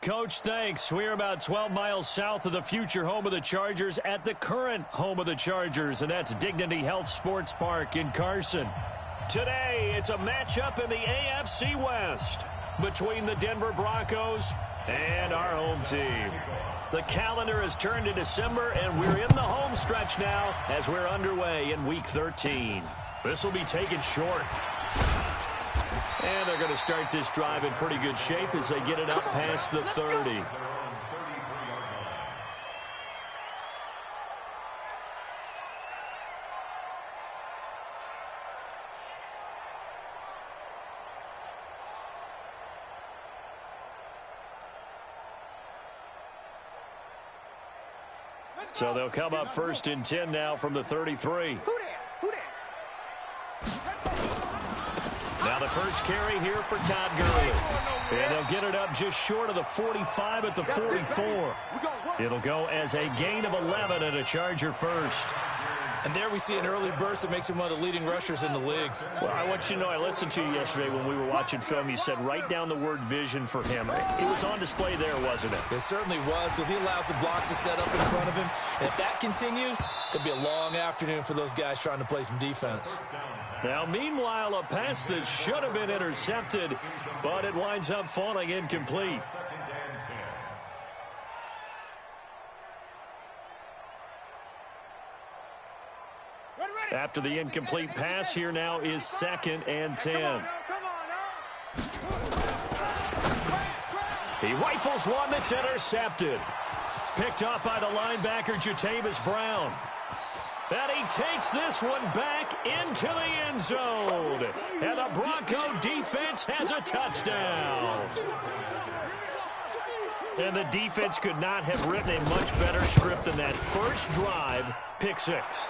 Coach, thanks. We're about 12 miles south of the future home of the Chargers at the current home of the Chargers, and that's Dignity Health Sports Park in Carson. Today, it's a matchup in the AFC West between the Denver Broncos and our home team. The calendar has turned to December, and we're in the home stretch now as we're underway in Week 13. This will be taken short. And they're going to start this drive in pretty good shape as they get it up past the 30. So they'll come up 1st and 10 now from the 33. Now the first carry here for Todd Gurley. And they'll get it up just short of the 45 at the 44. It'll go as a gain of 11 and a Charger first. And there we see an early burst that makes him one of the leading rushers in the league. Well, I want you to know, I listened to you yesterday when we were watching film. You said write down the word vision for him. It was on display there, wasn't it? It certainly was, because he allows the blocks to set up in front of him. And if that continues, it'll be a long afternoon for those guys trying to play some defense. Now, meanwhile, a pass that should have been intercepted, but it winds up falling incomplete. After the incomplete pass, here now is 2nd and 10. He rifles one that's intercepted. Picked up by the linebacker, Jatavis Brown. And he takes this one back into the end zone. And the Bronco defense has a touchdown. And the defense could not have written a much better script than that first drive, pick 6.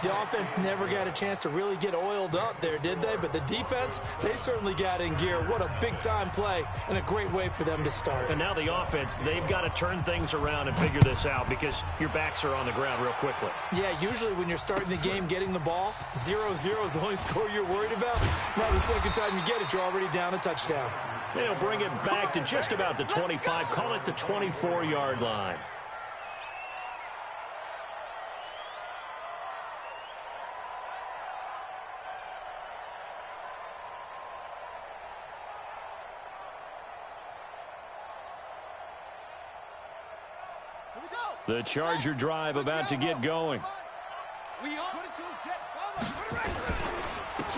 The offense never got a chance to really get oiled up there, did they? But the defense, they certainly got in gear. What a big-time play and a great way for them to start. And now the offense, they've got to turn things around and figure this out because your backs are on the ground real quickly. Yeah, usually when you're starting the game getting the ball, 0-0 is the only score you're worried about. Now the second time you get it, you're already down a touchdown. They'll bring it back to just about the 25, call it the 24-yard line. The Charger drive about to get going.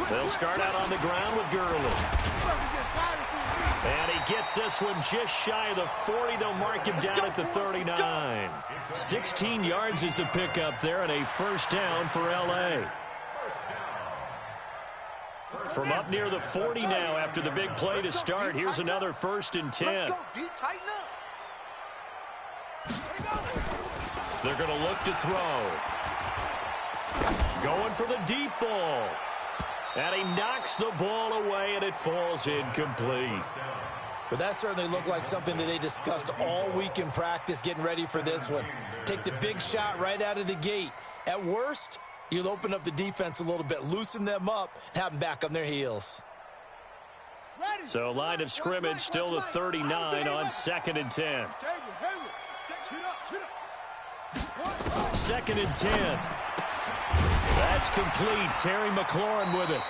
They'll start out on the ground with Gurley. And he gets this one just shy of the 40. They'll mark him down at the 39. 16 yards is the pickup there and a first down for L.A. From up near the 40 now after the big play to start. Here's another 1st and 10. They're going to look to throw. Going for the deep ball. And he knocks the ball away, and it falls incomplete. But that certainly looked like something that they discussed all week in practice getting ready for this one. Take the big shot right out of the gate. At worst, you'll open up the defense a little bit, loosen them up, and have them back on their heels. So line of scrimmage still the 39 on 2nd and 10. 2nd and 10. That's complete. Terry McLaurin with it.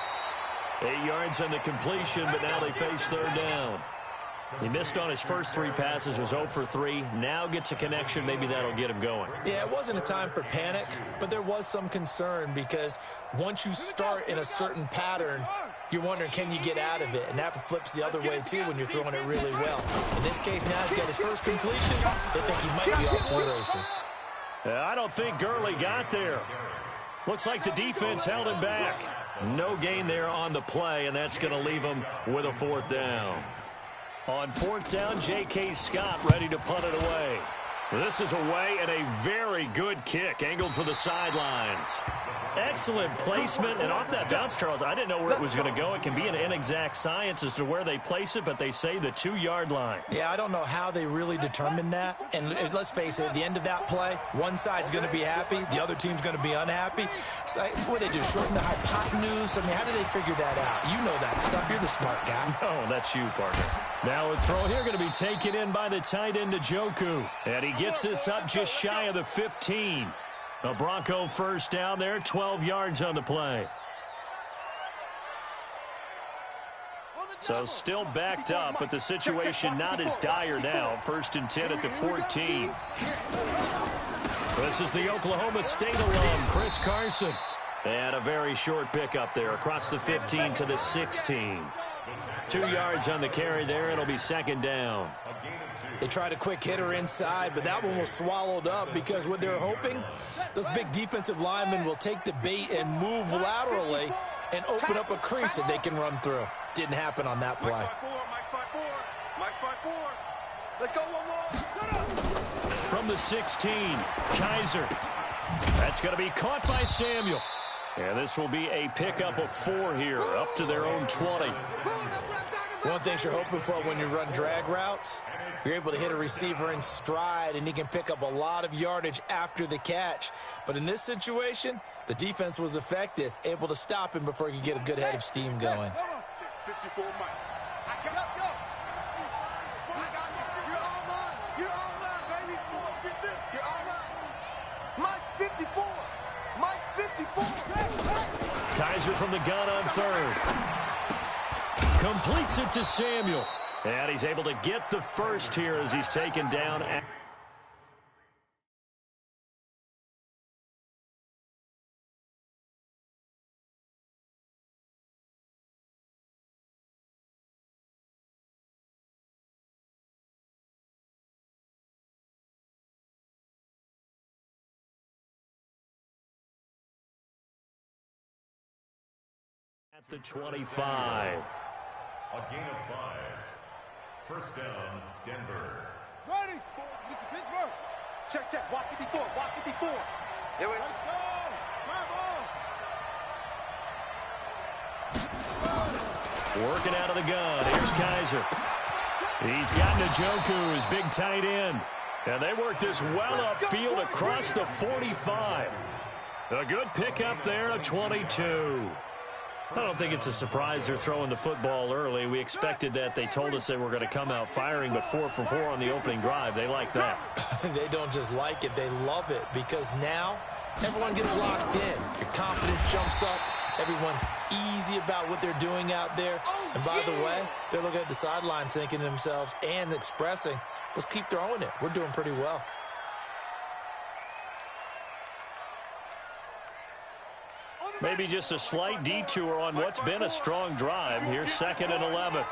8 yards on the completion, but now they face 3rd down. He missed on his first 3 passes, was 0 for 3. Now gets a connection. Maybe that'll get him going. Yeah, it wasn't a time for panic, but there was some concern because once you start in a certain pattern, you're wondering, can you get out of it? And that flips the other way, too, when you're throwing it really well. In this case, now he's got his first completion. They think he might be off to the races. I don't think Gurley got there. Looks like the defense held him back. No gain there on the play, and that's going to leave him with a 4th down. On 4th down, J.K. Scott ready to punt it away. This is away and a very good kick, angled for the sidelines. Excellent placement, and off that bounce, Charles, I didn't know where it was going to go. It can be an inexact science as to where they place it, but they say the 2-yard line. Yeah, I don't know how they really determined that. And let's face it, at the end of that play, one side's going to be happy, the other team's going to be unhappy. It's like, what do they do, shorten the hypotenuse? I mean, how do they figure that out? You know that stuff. You're the smart guy. Oh, that's you, partner. Now a throw here going to be taken in by the tight end, Njoku. And he gets this up just shy of the 15. A Bronco first down there, 12 yards on the play. So still backed up, but the situation not as dire now. 1st and 10 at the 14. This is the Oklahoma State alum, Chris Carson. And a very short pickup there across the 15 to the 16. 2 yards on the carry there. It'll be 2nd down. They tried a quick hitter inside, but that one was swallowed up because what they're hoping, those big defensive linemen will take the bait and move laterally and open up a crease that they can run through. Didn't happen on that play. Mike 5-4. Let's go one more. From the 16, Kaiser. That's going to be caught by Samuel. And this will be a pickup of 4 here, up to their own 20. One thing you're hoping for when you run drag routes, you're able to hit a receiver in stride, and he can pick up a lot of yardage after the catch. But in this situation, the defense was effective, able to stop him before he could get a good head of steam going. 54 Mike. I got you. You're all mine. You're all mine, baby. Get this. You're all mine. Mike's 54. Mike's 54. Kaiser from the gun on 3rd. Completes it to Samuel. And he's able to get the first here as he's taken down. At the 25. A gain of 5. First down, Denver. Ready. Pittsburgh. Check. Watch 54. Here we go. Let's go. Working out of the gun. Here's Kaiser. He's got Njoku, his big tight end. And they work this well upfield across the 45. A good pickup there at 22. I don't think it's a surprise they're throwing the football early. We expected that. They told us they were going to come out firing, but 4 for 4 on the opening drive. They like that. They don't just like it, they love it, because now everyone gets locked in. Your confidence jumps up. Everyone's easy about what they're doing out there. And by the way, they're looking at the sideline thinking to themselves and expressing, let's keep throwing it. We're doing pretty well. Maybe just a slight detour on what's been a strong drive. Here's 2nd and 11.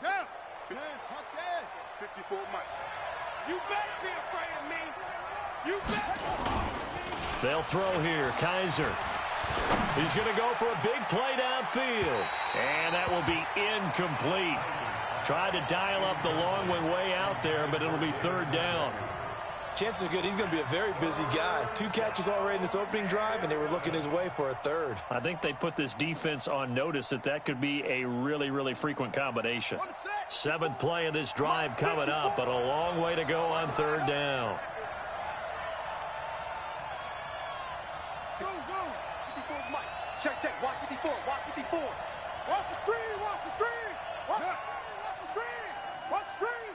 Down. 54 Mike. You better be afraid of me. You better. They'll throw here. Kaiser. He's going to go for a big play downfield. And that will be incomplete. Tried to dial up the long one way out there, but it'll be 3rd down. Chances are good he's going to be a very busy guy. 2 catches already in this opening drive, and they were looking his way for a 3rd. I think they put this defense on notice that could be a really, really frequent combination. 7th play of this drive coming up, but a long way to go on 3rd down. Go. 54 Mike. Check. Watch 54. Watch the screen. Watch the screen. Watch the screen.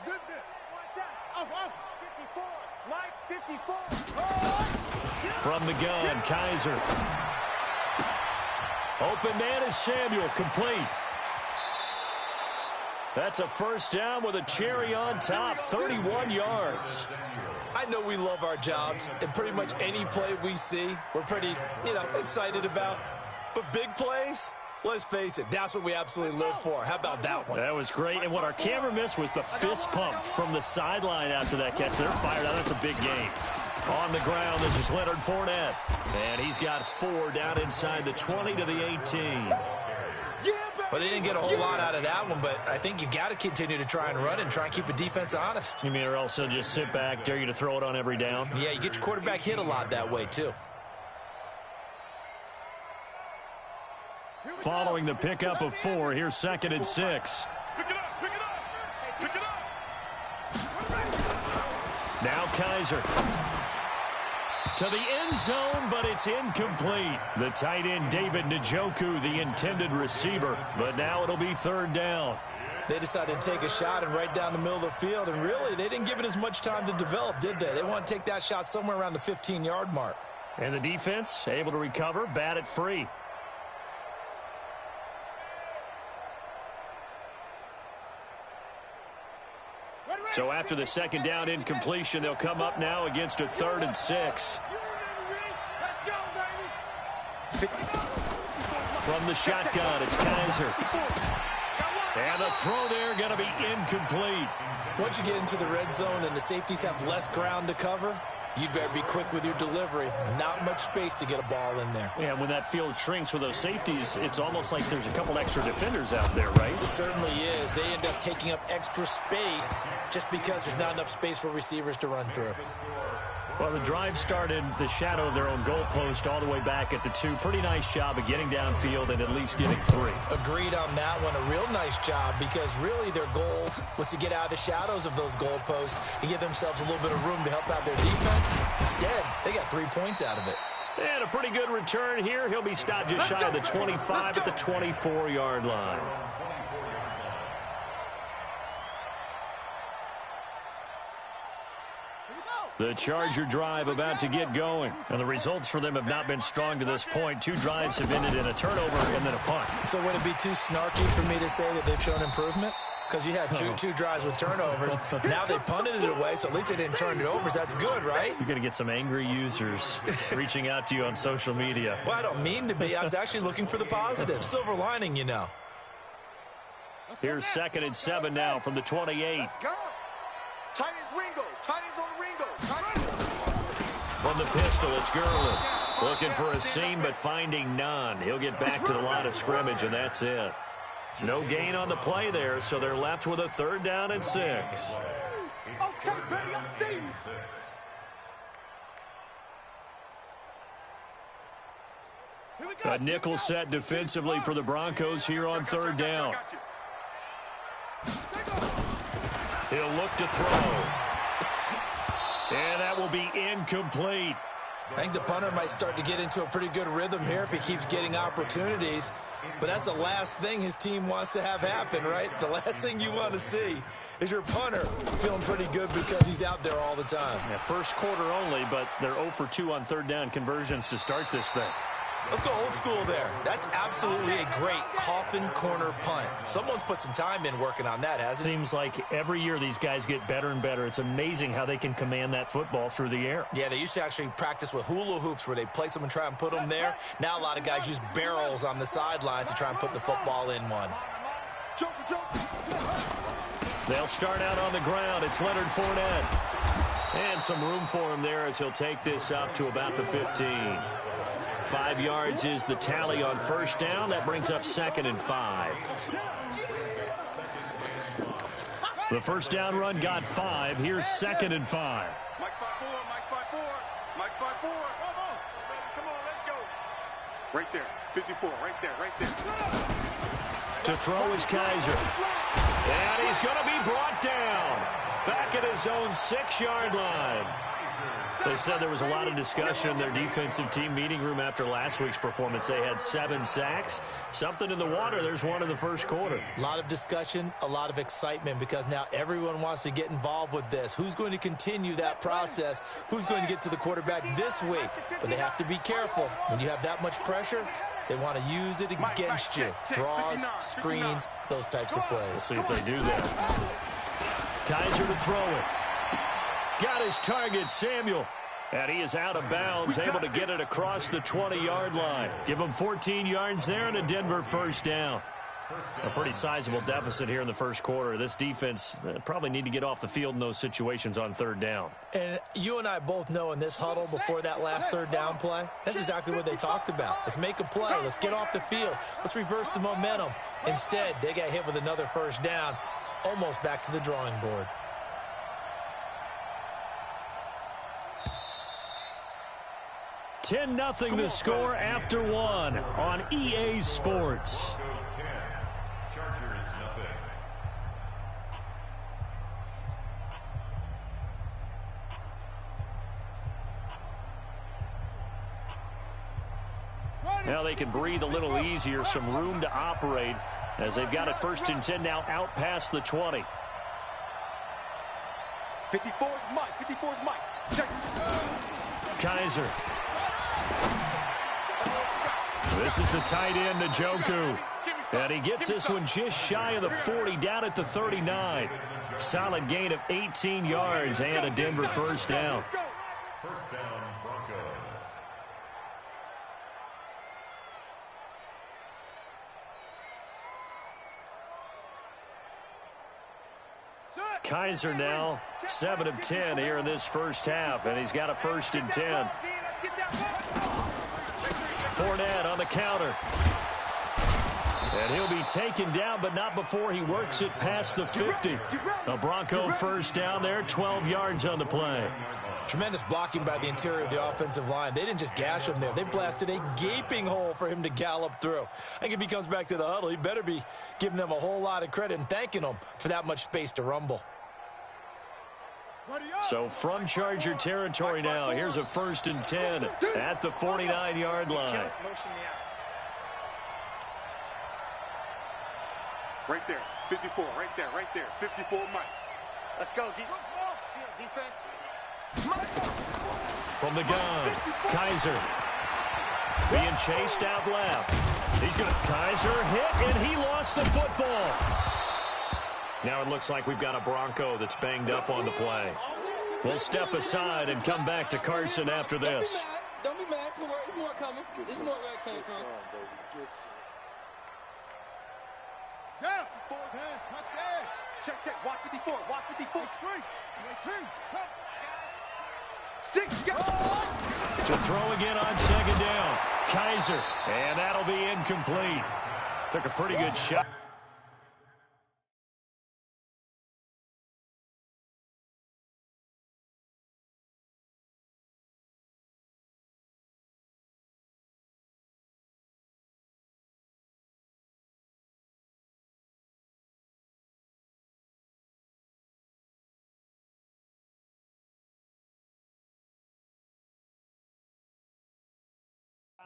Zip it. Off. 54. Mike 54. From the gun, Kaiser. Open man is Samuel, complete. That's a first down with a cherry on top, 31 yards. I know we love our jobs, and pretty much any play we see, we're pretty, excited about. But big plays, let's face it, that's what we absolutely live for. How about that one? That was great, and what our camera missed was the fist pump from the sideline after that catch. They're fired out. That's a big game. On the ground, this is Leonard Fournette. And he's got 4 down inside the 20 to the 18. Well, they didn't get a whole lot out of that one, but I think you've got to continue to try and run and try and keep the defense honest. You mean, or else they'll just sit back, dare you to throw it on every down? Yeah, you get your quarterback hit a lot that way, too. Following the pickup of 4, here's 2nd and 6. Pick it up, pick it up, pick it up. Now Kaiser. To the end zone, but it's incomplete. The tight end, David Njoku, the intended receiver. But now it'll be 3rd down. They decided to take a shot and right down the middle of the field, and really, they didn't give it as much time to develop, did they? They want to take that shot somewhere around the 15-yard mark. And the defense able to recover, bat it free. So after the 2nd down incompletion, they'll come up now against a 3rd and 6. From the shotgun, it's Kaiser. And the throw there going to be incomplete. Once you get into the red zone and the safeties have less ground to cover, you'd better be quick with your delivery. Not much space to get a ball in there. Yeah, when that field shrinks with those safeties, it's almost like there's a couple extra defenders out there, right? It certainly is. They end up taking up extra space just because there's not enough space for receivers to run through. Well, the drive started the shadow of their own goalpost all the way back at the 2. Pretty nice job of getting downfield and at least getting 3. Agreed on that one. A real nice job because really their goal was to get out of the shadows of those goalposts and give themselves a little bit of room to help out their defense. Instead, they got 3 points out of it. And a pretty good return here. He'll be stopped just shy of the 25 at the 24-yard line. The Charger drive about to get going. And the results for them have not been strong to this point. 2 drives have ended in a turnover and then a punt. So would it be too snarky for me to say that they've shown improvement? Because you had two drives with turnovers. Now they punted it away, so at least they didn't turn it over. So that's good, right? You're going to get some angry users reaching out to you on social media. Well, I don't mean to be. I was actually looking for the positive. Silver lining, you know. Here's 2nd and 7 now from the 28. Let's go. Tight ends Ringo. Tight ends on Ringo. From the pistol, it's Gurley. Looking for a seam, but finding none. He'll get back to the line of scrimmage, and that's it. No gain on the play there, so they're left with a 3rd down and 6. Okay, baby, I'm seeing. A nickel set defensively for the Broncos here on 3rd down. He'll look to throw. And that will be incomplete. I think the punter might start to get into a pretty good rhythm here if he keeps getting opportunities. But that's the last thing his team wants to have happen, right? The last thing you want to see is your punter feeling pretty good because he's out there all the time. Yeah, first quarter only, but they're 0 for 2 on 3rd down conversions to start this thing. Let's go old school there. That's absolutely a great coffin corner punt. Someone's put some time in working on that, hasn't it? Seems like every year these guys get better and better. It's amazing how they can command that football through the air. Yeah, they used to actually practice with hula hoops where they place them and try and put them there. Now a lot of guys use barrels on the sidelines to try and put the football in one. They'll start out on the ground. It's Leonard Fournette. And some room for him there as he'll take this up to about the 15. 5 yards is the tally on 1st down. That brings up 2nd and 5. The 1st down run got 5. Here's 2nd and 5. Mike 5-4, Mike 5-4, Mike 5-4. Come on, let's go. Right there, 54, right there. To throw is Kaiser. And he's going to be brought down. Back at his own 6-yard line. They said there was a lot of discussion in their defensive team meeting room after last week's performance. They had 7 sacks. Something in the water. There's one in the first quarter. A lot of discussion, a lot of excitement because now everyone wants to get involved with this. Who's going to continue that process? Who's going to get to the quarterback this week? But they have to be careful. When you have that much pressure, They want to use it against you. Draws, screens, those types of plays. We'll see if they do that. Kaiser to throw it. Got his target, Samuel. And he is out of bounds, able to get it across the 20-yard line. Give him 14 yards there and a Denver first down. A pretty sizable deficit here in the first quarter. This defense probably need to get off the field in those situations on third down. And you and I both know in this huddle before that last third down play, that's exactly what they talked about. Let's make a play. Let's get off the field. Let's reverse the momentum. Instead, they got hit with another first down, almost back to the drawing board. Ten nothing the score after one on EA Sports. Chargers nothing. Now they can breathe a little easier, some room to operate as they've got it first and 10 now out past the 20. 54 is Mike. 54 is Mike. Check. Kaiser. This is the tight end, Njoku. And he gets this one just shy of the 40, down at the 39. Solid gain of 18 yards and a Denver first down. First down, Broncos. Kaiser now 7 of 10 here in this first half, and he's got a first and 10. Fournette on the counter. And he'll be taken down, but not before he works it past the 50. A Bronco first down there, 12 yards on the play. Tremendous blocking by the interior of the offensive line. They didn't just gash him there. They blasted a gaping hole for him to gallop through. I think if he comes back to the huddle, he better be giving them a whole lot of credit and thanking them for that much space to rumble. So from Charger territory now, here's a first and 10 at the 49-yard line. Right there. 54. Right there. Right there. 54 Mike. Let's go. Defense. From the gun, Kaiser being chased out left. He's going to Kaiser hit, and he lost the football. Now it looks like we've got a Bronco that's banged up on the play. We'll step aside and come back to Carson after this. Don't be mad. It's more coming. It's more where it came from. Down. 10. Touchdown. Check. Watch 54. Watch 54. 3. 6. Go. To throw again on second down. Kaiser. And that'll be incomplete. Took a pretty good shot.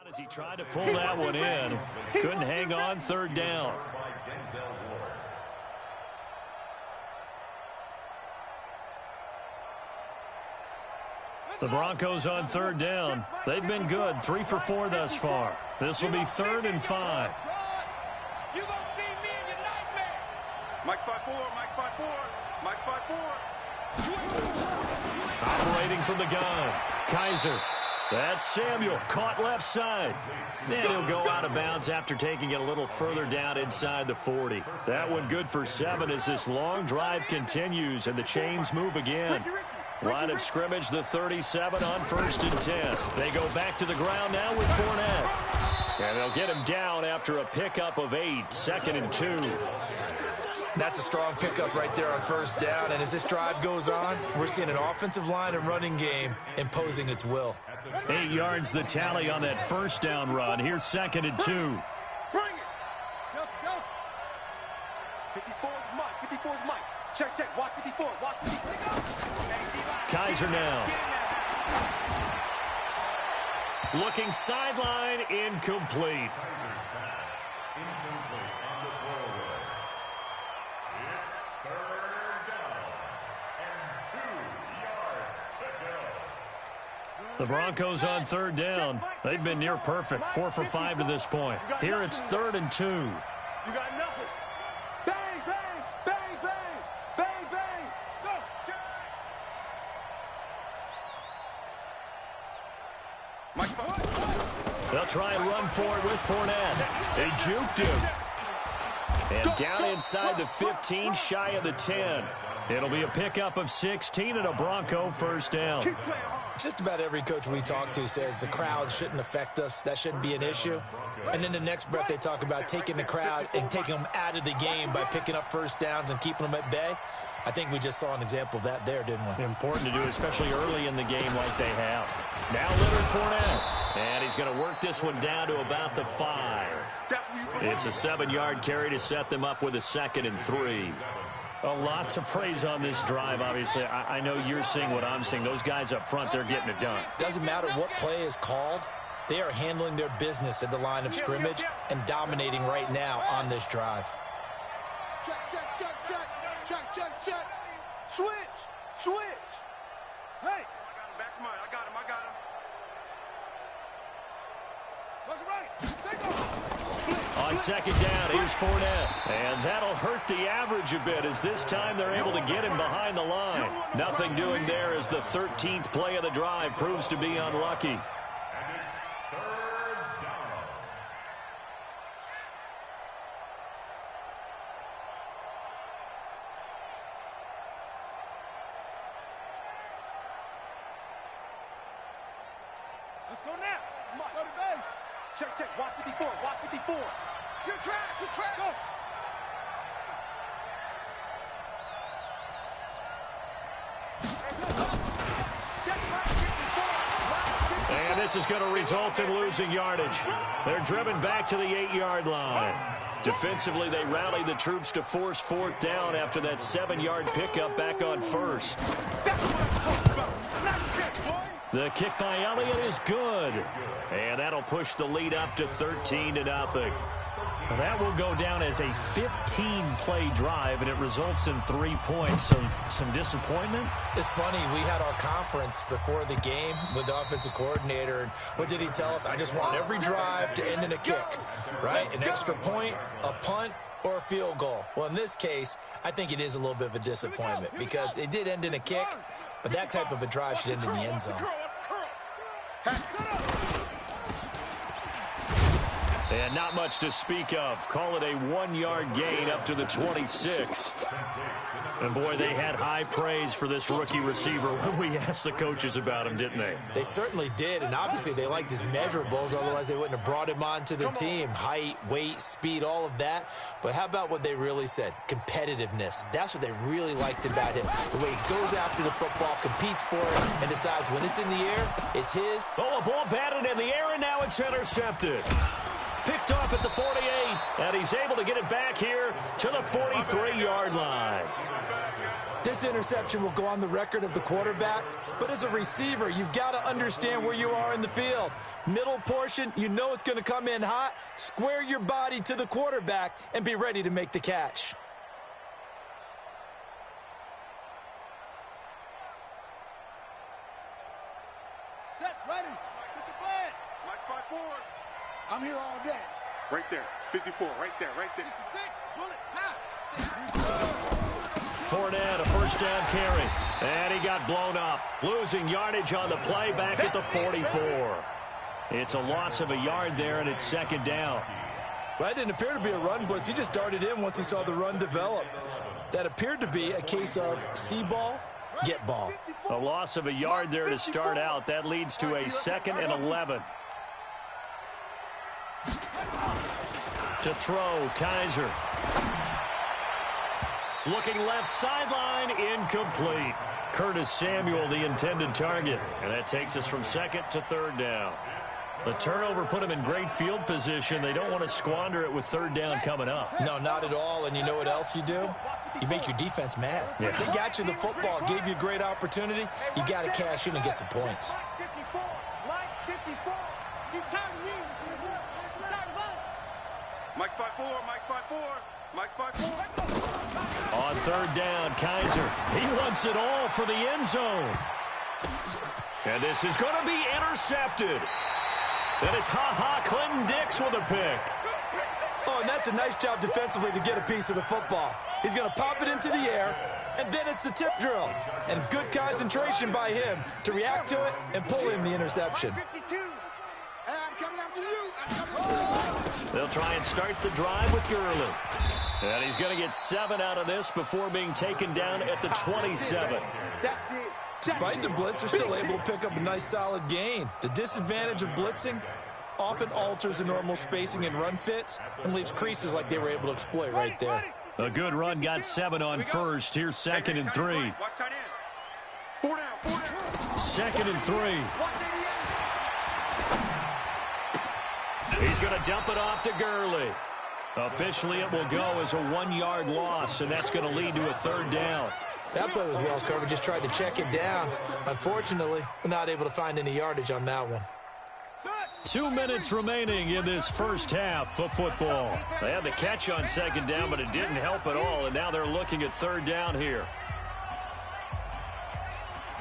As he tried to pull that one in, couldn't hang on third down. The Broncos on third down. They've been good, 3 for 4 thus far. This will be 3rd and 5. You gonna see me in your nightmares. Mike 5-4. Mike 5-4. Operating from the gun, Kaiser. That's Samuel, caught left side. And he'll go out of bounds after taking it a little further down inside the 40. That one good for 7 as this long drive continues and the chains move again. Line of scrimmage, the 37 on 1st and 10. They go back to the ground now with Fournette. And they'll get him down after a pickup of 8, 2nd and 2. That's a strong pickup right there on first down. And as this drive goes on, we're seeing an offensive line and running game imposing its will. 8 yards the tally on that first down run. Here's 2nd and 2. Bring it. Go. 54 is Mike. 54 is Mike. Check. Watch 54. Watch 54. Kaiser now. Looking sideline, incomplete. The Broncos on third down. They've been near perfect, 4 for 5 to this point. Here it's 3rd and 2. You got nothing. Bang, bang, bang, bang, bang, bang. Go. They'll try and run for it with Fournette. They juked him. And down inside the 15, shy of the 10. It'll be a pickup of 16 and a Bronco first down. Just about every coach we talk to says the crowd shouldn't affect us. That shouldn't be an issue. And in the next breath, they talk about taking the crowd and taking them out of the game by picking up first downs and keeping them at bay. I think we just saw an example of that there, didn't we? Important to do, especially early in the game like they have. Now Leonard Fournette. And he's going to work this one down to about the 5. It's a 7-yard carry to set them up with a 2nd and 3. A lot to praise on this drive, obviously. I know you're seeing what I'm seeing. Those guys up front, they're getting it done. Doesn't matter what play is called. They are handling their business at the line of scrimmage and dominating right now on this drive. Check, check, check, check, check, check, check. Switch, switch. Hey. I got him back smart. I got him. Look right. Take off. On 2nd down, here's Fournette. And that'll hurt the average a bit as this time they're able to get him behind the line. Nothing doing there as the 13th play of the drive proves to be unlucky. And it's 3rd down. Let's go now. Come on, go to base. Check, check. Watch 54. Watch 54. You're trapped. You're trapped. Go. And this is going to result in losing yardage. They're driven back to the 8-yard line. Defensively, they rallied the troops to force 4th down after that 7-yard pickup back on 1st. The kick by Elliott is good. And that'll push the lead up to 13-0. That will go down as a 15-play drive, and it results in 3 points. So some disappointment? It's funny, we had our conference before the game with the offensive coordinator, and what did he tell us? I just want every drive to end in a kick, right? An extra point, a punt, or a field goal. Well, in this case, I think it is a little bit of a disappointment because it did end in a kick, but that type of a drive should end in the end zone. And not much to speak of. Call it a 1-yard gain up to the 26. And, boy, they had high praise for this rookie receiver when we asked the coaches about him, didn't they? They certainly did, and obviously they liked his measurables. Otherwise, they wouldn't have brought him onto the team. Height, weight, speed, all of that. But how about what they really said? Competitiveness. That's what they really liked about him. The way he goes after the football, competes for it, and decides when it's in the air, it's his. Oh, a ball batted in the air, and now it's intercepted. Picked off at the 48, and he's able to get it back here to the 43-yard line. This interception will go on the record of the quarterback, but as a receiver, you've got to understand where you are in the field. Middle portion, you know it's going to come in hot. Square your body to the quarterback and be ready to make the catch. Set, ready. Get the flag. Mike spot forward. I'm here all day. Right there. 54. Right there. Right there. 66. Bullet. Fournette, a first down carry. And he got blown up. Losing yardage on the play back at the 44. It's a loss of a yard there, and it's 2nd down. Well, that didn't appear to be a run blitz. He just darted in once he saw the run develop. That appeared to be a case of see ball, get ball. A loss of a yard there to start out. That leads to a 2nd and 11. To throw, Kaiser. Looking left sideline, incomplete. Curtis Samuel, the intended target. And that takes us from 2nd to 3rd down. The turnover put them in great field position. They don't want to squander it with 3rd down coming up. No, not at all. And you know what else you do? You make your defense mad. Yeah. They got you the football, gave you a great opportunity. You got to cash in and get some points. 54. Line 54. He's tired of you. He's tired of us. Mike spot 4. Mike spot 4. Mike spot 4. On 3rd down, Kaiser. He wants it all for the end zone. And this is going to be intercepted. And it's Clinton Dix with a pick. Oh, and that's a nice job defensively to get a piece of the football. He's going to pop it into the air, and then it's the tip drill. And good concentration by him to react to it and pull in the interception. They'll try and start the drive with Gurley. And he's going to get 7 out of this before being taken down at the 27. Despite the blitz, they're still able to pick up a nice solid gain. The disadvantage of blitzing often alters the normal spacing and run fits and leaves creases like they were able to exploit right there. A good run got 7 on first. Here's 2nd and 3. 2nd and 3. He's going to dump it off to Gurley. Officially, it will go as a 1-yard loss, and that's going to lead to a 3rd down. That play was well covered. Just tried to check it down. Unfortunately, we're not able to find any yardage on that one. 2 minutes remaining in this first half of football. They had the catch on 2nd down, but it didn't help at all, and now they're looking at 3rd down here.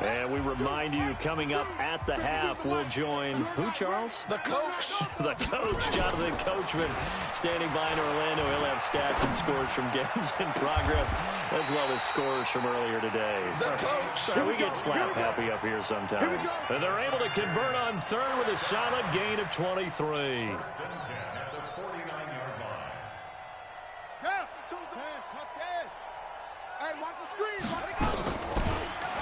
And we remind you, coming up at the half, we'll join who, Charles? The coach. The coach, Jonathan Coachman, standing by in Orlando. He'll have stats and scores from games in progress, as well as scores from earlier today. The coach. We get slap happy up here sometimes. And they're able to convert on 3rd with a solid gain of 23.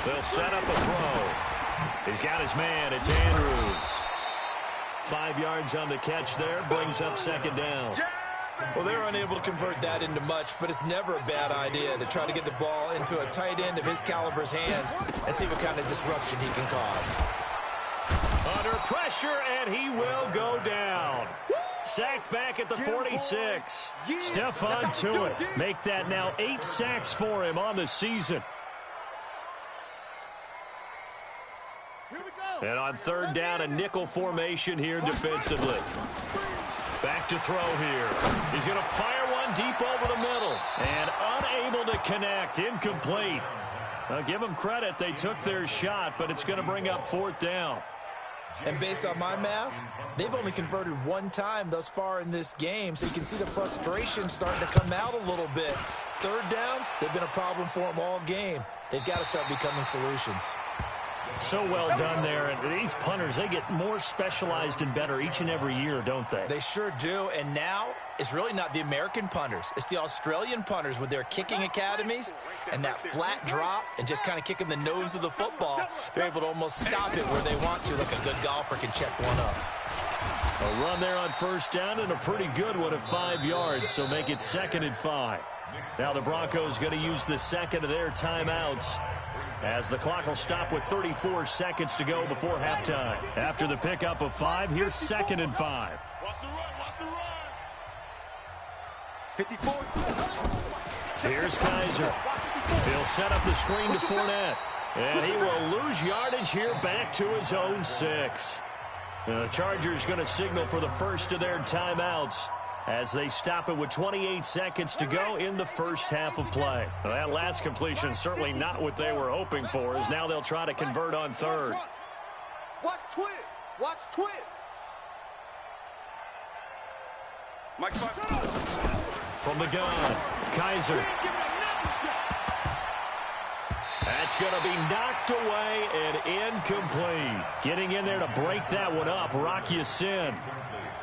They'll set up a throw. He's got his man. It's Andrews. 5 yards on the catch there. Brings up 2nd down. Well, they're unable to convert that into much, but it's never a bad idea to try to get the ball into a tight end of his caliber's hands and see what kind of disruption he can cause. Under pressure, and he will go down. Sacked back at the 46. Stephon Tuitt. Make that now 8 sacks for him on the season. And on 3rd down, a nickel formation here defensively. Back to throw here. He's going to fire one deep over the middle. And unable to connect. Incomplete. Now, give them credit. They took their shot, but it's going to bring up 4th down. And based on my math, they've only converted 1 time thus far in this game, so you can see the frustration starting to come out a little bit. 3rd downs, they've been a problem for them all game. They've got to start becoming solutions. So well done there. And these punters, they get more specialized and better each and every year, don't they? They sure do. And now it's really not the American punters. It's the Australian punters with their kicking academies and that flat drop and just kind of kicking the nose of the football. They're able to almost stop it where they want to, like a good golfer can check one up. A run there on 1st down and a pretty good one at 5 yards, so make it 2nd and 5. Now the Broncos going to use the 2nd of their timeouts, as the clock will stop with 34 seconds to go before halftime. After the pickup of 5, here's 2nd and 5. Watch the run. 54. Here's Kaiser. He'll set up the screen to Fournette. And he will lose yardage here back to his own 6. The Chargers going to signal for the first of their timeouts as they stop it with 28 seconds to go in the first half of play. Well, that last completion certainly not what they were hoping for, as now they'll try to convert on 3rd. Watch twist. Mike, from the gun, Kaiser. That's going to be knocked away and incomplete. Getting in there to break that one up, Rock Ya-Sin.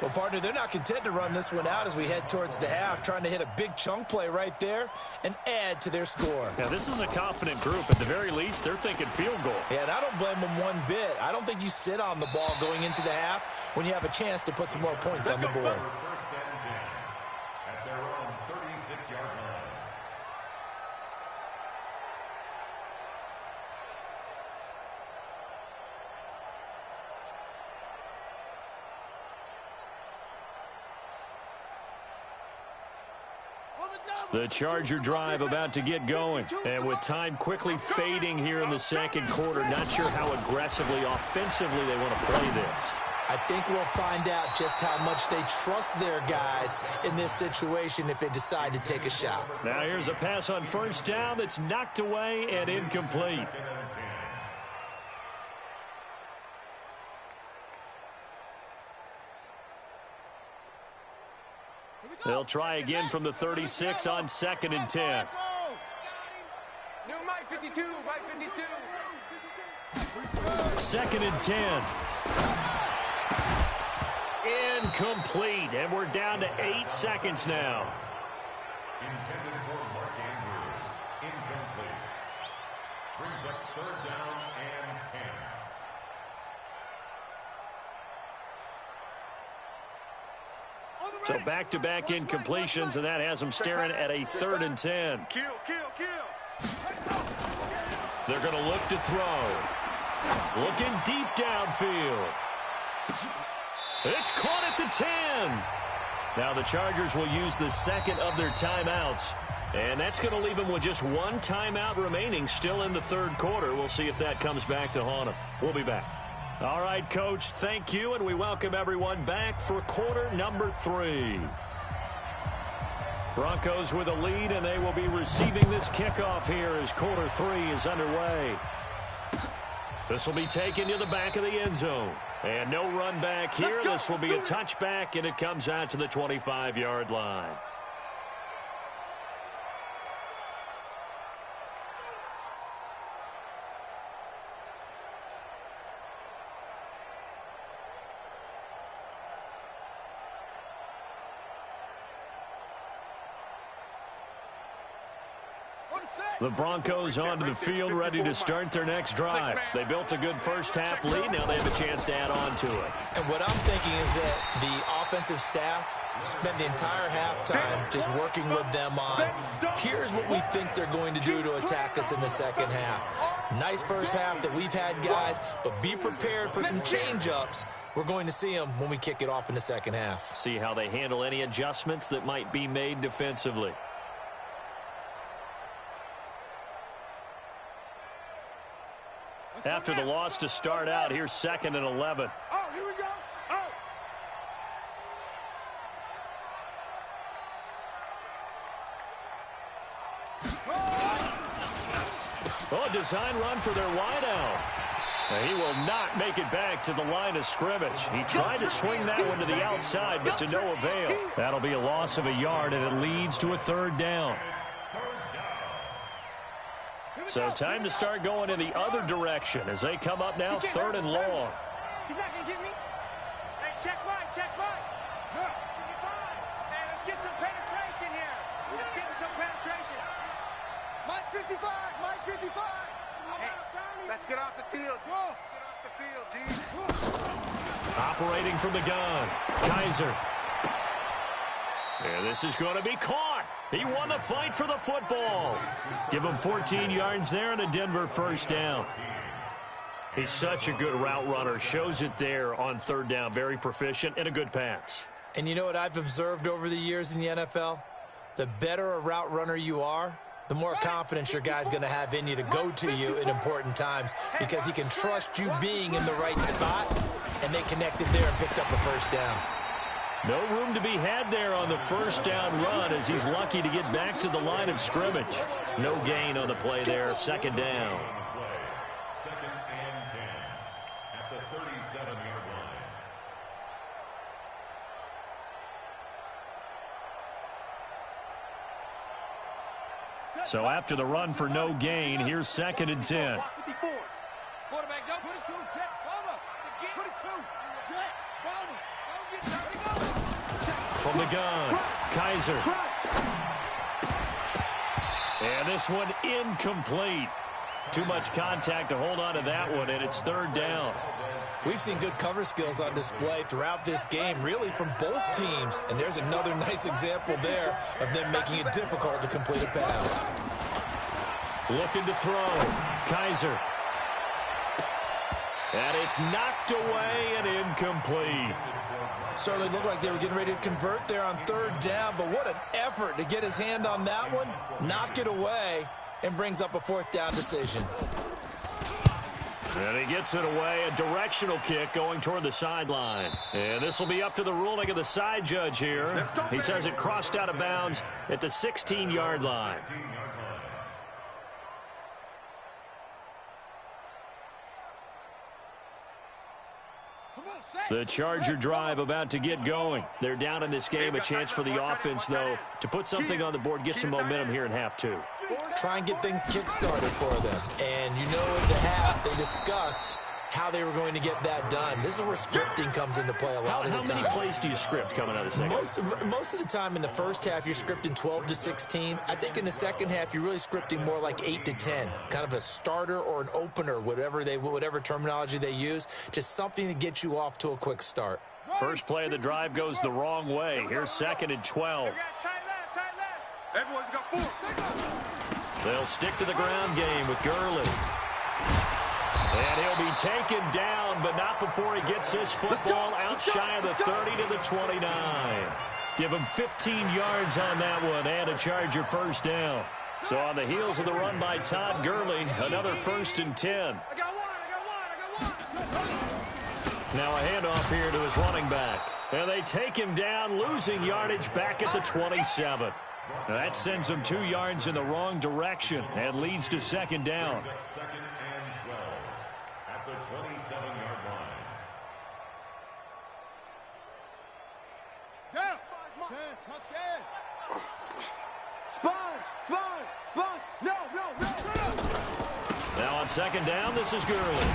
Well, partner, they're not content to run this one out as we head towards the half, trying to hit a big chunk play right there and add to their score. Now, this is a confident group. At the very least, they're thinking field goal. Yeah, and I don't blame them one bit. I don't think you sit on the ball going into the half when you have a chance to put some more points on the board. First down and 10 at their own 36-yard line. The Charger drive about to get going. And with time quickly fading here in the 2nd quarter, not sure how aggressively, offensively they want to play this. I think we'll find out just how much they trust their guys in this situation if they decide to take a shot. Now here's a pass on 1st down that's knocked away and incomplete. They'll try again from the 36 on 2nd and 10. No, Mike 52, Mike 52. 2nd and 10. Incomplete, and we're down to 8 seconds now. Intended for Mark Andrews. Incomplete. Brings up 3rd down and 10. So back-to-back incompletions, and that has them staring at a 3rd and 10. Kill. They're going to look to throw. Looking deep downfield. It's caught at the 10. Now the Chargers will use the second of their timeouts. And that's going to leave them with just one timeout remaining still in the 3rd quarter. We'll see if that comes back to haunt them. We'll be back. All right, Coach, thank you, and we welcome everyone back for quarter number 3. Broncos with a lead, and they will be receiving this kickoff here as quarter 3 is underway. This will be taken to the back of the end zone. And no run back here. This will be a touchback, and it comes out to the 25-yard line. The Broncos onto the field, ready to start their next drive. They built a good first-half lead. Now they have a chance to add on to it. And what I'm thinking is that the offensive staff spent the entire halftime just working with them on, here's what we think they're going to do to attack us in the second half. Nice first half that we've had, guys, but be prepared for some change-ups. We're going to see them when we kick it off in the second half. See how they handle any adjustments that might be made defensively. After the loss to start out, here's 2nd and 11. Oh, here we go. Oh, design run for their wideout. He will not make it back to the line of scrimmage. He tried to swing that one to the outside, but to no avail. That'll be a loss of a yard, and it leads to a 3rd down. So time to start going in the other direction as they come up now 3rd and long. He's not going to get me. Hey, check Mike. No. Hey, let's get some penetration here. Let's get some penetration. Mike 55. Hey, let's get off the field. Get off the field, D. Operating from the gun, Kaiser. And this is going to be caught. He won the fight for the football. Give him 14 yards there and a Denver 1st down. He's such a good route runner. Shows it there on 3rd down. Very proficient and a good pass. And you know what I've observed over the years in the NFL? The better a route runner you are, the more confidence your guy's going to have in you to go to you in important times because he can trust you being in the right spot, and they connected there and picked up a 1st down. No room to be had there on the 1st down run as he's lucky to get back to the line of scrimmage. No gain on the play there, 2nd down. 2nd and 10 at the 37-yard line. So after the run for no gain, here's 2nd and 10. Quarterback, go. 22, Jet, Palmer. 22, Jet, Palmer. From the gun, Kaiser. And this one incomplete. Too much contact to hold on to that one, and it's 3rd down. We've seen good cover skills on display throughout this game, really from both teams. And there's another nice example there of them making it difficult to complete a pass. Looking to throw, Kaiser. And it's knocked away and incomplete. Certainly looked like they were getting ready to convert there on 3rd down, but what an effort to get his hand on that one, knock it away, and brings up a 4th down decision. And he gets it away, a directional kick going toward the sideline. And this will be up to the ruling of the side judge here. He says it crossed out of bounds at the 16-yard line. The Charger drive about to get going. They're down in this game. A chance for the offense, though, to put something on the board, get some momentum here in half two. Try and get things kick-started for them. And you know in the half they discussed how they were going to get that done. This is where scripting comes into play a lot of the time. How many plays do you script coming out of the second? Most of the time in the first half, you're scripting 12 to 16. I think in the second half, you're really scripting more like 8 to 10, kind of a starter or an opener, whatever terminology they use, just something to get you off to a quick start. First play of the drive goes the wrong way. Here's 2nd and 12. Everyone's got 4. They'll stick to the ground game with Gurley. And he'll be taken down, but not before he gets this football out shy of the 30 to the 29. Give him 15 yards on that one and a Charger first down. So on the heels of the run by Todd Gurley, another 1st and 10. Now a handoff here to his running back. And they take him down, losing yardage back at the 27. Now that sends him 2 yards in the wrong direction and leads to 2nd down. At the 27-yard line. Down. Sponge. No. Now on 2nd down, this is Gurley.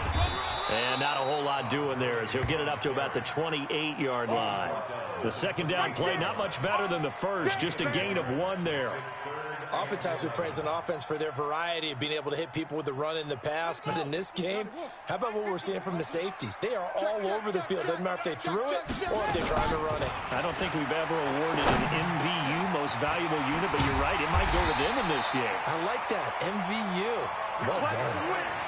And not a whole lot doing there as he'll get it up to about the 28-yard line. The 2nd down play not much better than the first, just a gain of 1 there. Oftentimes we praise an offense for their variety of being able to hit people with the run in the pass, but in this game, how about what we're seeing from the safeties? They are all over the field. Doesn't matter if they threw it or if they're trying to run it. I don't think we've ever awarded an MVU, most valuable unit, but you're right, it might go to them in this game. I like that, MVU. Well done.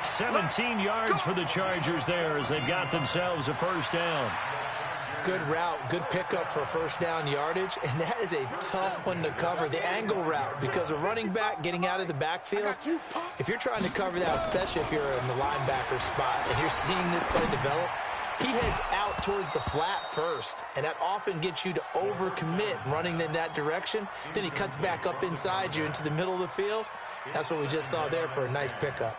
17 yards for the Chargers there as they've got themselves a first down. Good route, good pickup for first down yardage, and that is a tough one to cover, the angle route, because a running back getting out of the backfield, if you're trying to cover that, especially if you're in the linebacker spot and you're seeing this play develop, he heads out towards the flat first, and that often gets you to overcommit running in that direction. Then he cuts back up inside you into the middle of the field. That's what we just saw there for a nice pickup.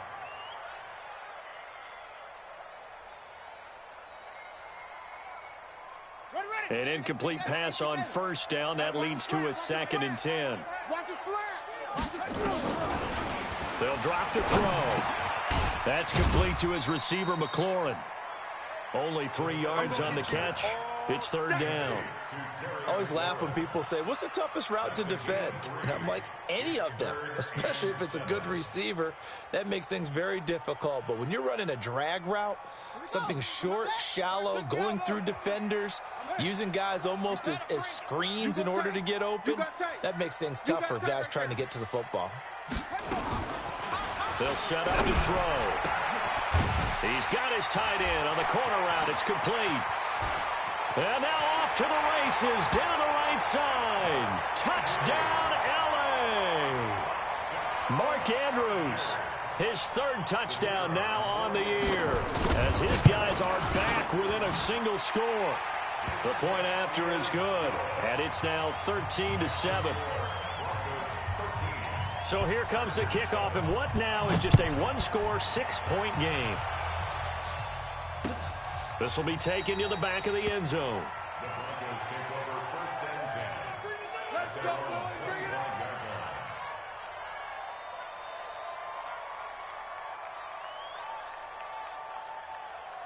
An incomplete pass on first down. That leads to a 2nd and 10. They'll drop the throw. That's complete to his receiver, McLaurin. Only 3 yards on the catch. It's 3rd down. I always laugh when people say, what's the toughest route to defend? And I'm like, any of them, especially if it's a good receiver. That makes things very difficult. But when you're running a drag route, something short, shallow, going through defenders, using guys almost as screens in order to get open, that makes things tough for guys trying to get to the football. They'll set up to throw. He's got his tight end on the corner route. It's complete. And now off to the races down the right side. Touchdown, L.A. Mark Andrews, his 3rd touchdown now on the year as his guys are back within a single score. The point after is good, and it's now 13-7. So here comes the kickoff, and what now is just a 1-score, 6-point game. This will be taken to the back of the end zone. The Broncos take over 1st and 10. Let's go, boys. Bring it on.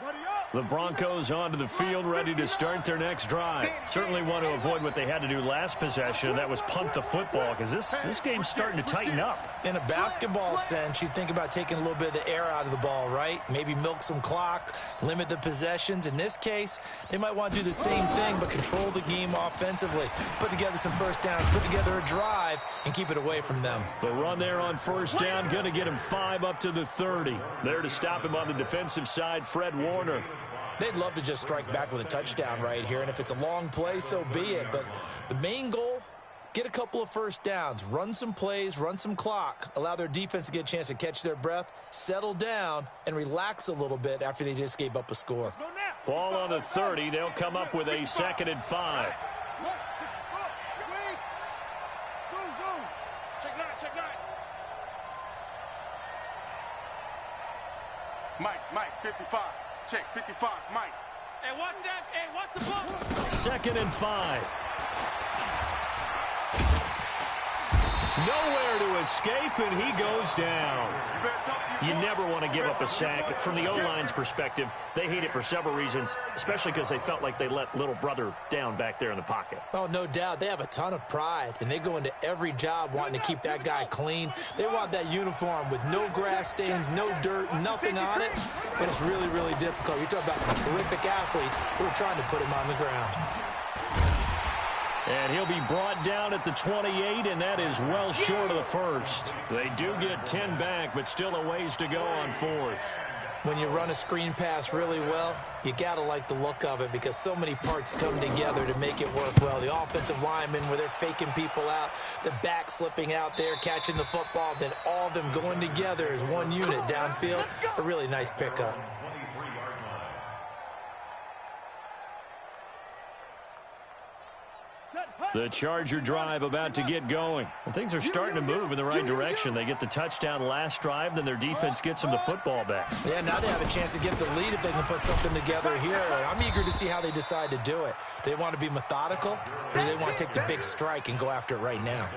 Ready up. The Broncos onto the field, ready to start their next drive. Certainly want to avoid what they had to do last possession, and that was punt the football, because this game's starting to tighten up. In a basketball sense, you think about taking a little bit of the air out of the ball, right? Maybe milk some clock, limit the possessions. In this case, they might want to do the same thing, but control the game offensively. Put together some first downs, put together a drive, and keep it away from them. The run there on first down, going to get him 5 up to the 30. There to stop him on the defensive side, Fred Warner. They'd love to just strike back with a touchdown right here, and if it's a long play, so be it. But the main goal, get a couple of first downs, run some plays, run some clock, allow their defense to get a chance to catch their breath, settle down, and relax a little bit after they just gave up a score. Ball on the 30. They'll come up with a 2nd and 5. Check nine. Mike, 55. Check, 55, Mike. Hey, watch that. Hey, watch the ball. 2nd and 5. Nowhere to escape, and he goes down. You never want to give up a sack. From the O-line's perspective, they hate it for several reasons, especially because they felt like they let little brother down back there in the pocket. Oh, no doubt. They have a ton of pride, and they go into every job wanting to keep that guy clean. They want that uniform with no grass stains, no dirt, nothing on it, but it's really, really difficult. You're talking about some terrific athletes who are trying to put him on the ground. And he'll be brought down at the 28, and that is well short of the first. They do get 10 back, but still a ways to go on 4th. When you run a screen pass really well, you got to like the look of it because so many parts come together to make it work well. The offensive linemen, where they're faking people out, the back slipping out there, catching the football, then all of them going together as one unit downfield. A really nice pickup. The Charger drive about to get going. And things are starting to move in the right direction. They get the touchdown last drive, then their defense gets them the football back. Yeah, now they have a chance to get the lead if they can put something together here. I'm eager to see how they decide to do it. Do they want to be methodical, or do they want to take the big strike and go after it right now?